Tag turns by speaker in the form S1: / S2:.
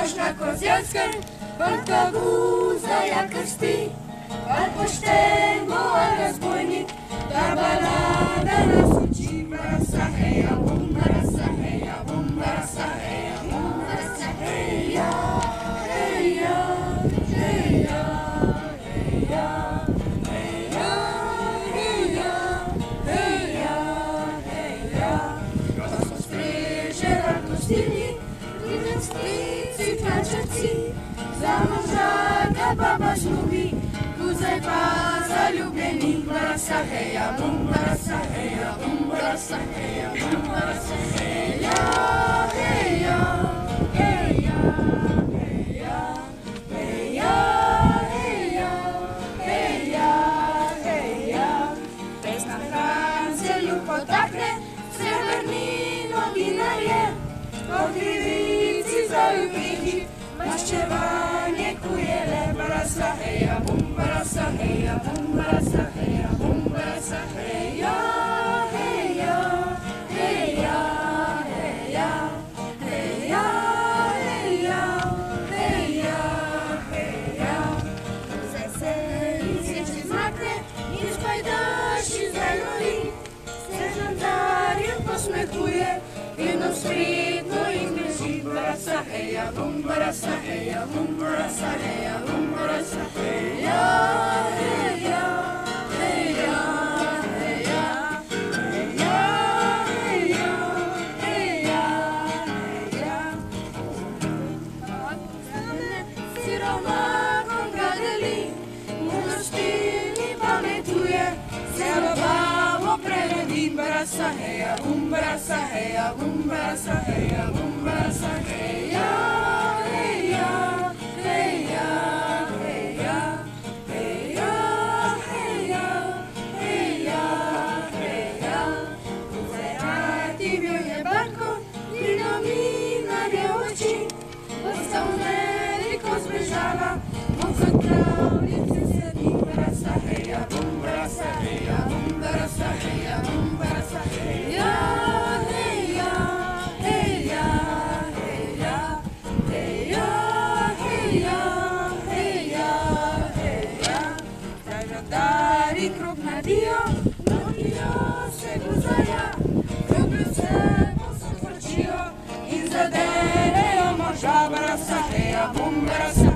S1: Moșna Coziască, Bălcăguza i-a cărstit, al poștenul al războinic, dar balada n-a sucit. Barasa, heia, bum, barasa, heia, bum, barasa, heia, bum, barasa, heia, heia, heia, heia, heia, heia, heia, heia. Glasul străjerat pustilii, prin striții franceții, zamožaka baba žlubi, kuzaj paza ljubljenih. Barasa, heja, bum, barasa, heja, bum, barasa, heja, bum, barasa, heja, heja, heja, heja, heja, heja, heja, heja. Pesna Francija ju potakne, srebrnino dinarje, po krivici zaljubiti, maščevanje kujele. Barasa, heja, bum, barasa, heja, bum, barasa, heja, bum, barasa, heja, heja, heja, heja, heja, heja, heja, heja. Kuzaj se izječi zmakne, iz pajdaši zagori, se žandarjem posmehuje, jednom spritno ih beži. Barasa, heja, bum, barasa, heja, bum, barasa, heja, bum, barasa, heja, heja, heja, heja, heja, heja, heja, heja. Siromakom ga deli, mudoštini pametuje, celo babo preredi. Barasa, heja, bum, barasa, heja, bum, barasa, heja, bum, barasa, heja, heja, heja, heja, heja, heja, heja, heja. Kuzaj rati bio je barko, dinominarje oči, vrsta u Ameriko zbežala, moc od pravljice sedi. Barasa, heja, bum, barasa, heja, bum, barasa, heja, bum, barasa, heja, heja, heja, heja, heja, heja, heja, heja. Taj žandari krug nadijo, nodijo se guzaja, ljublju se posvrčijo in zadenejo moža. Barasa, heja, bum, barasa,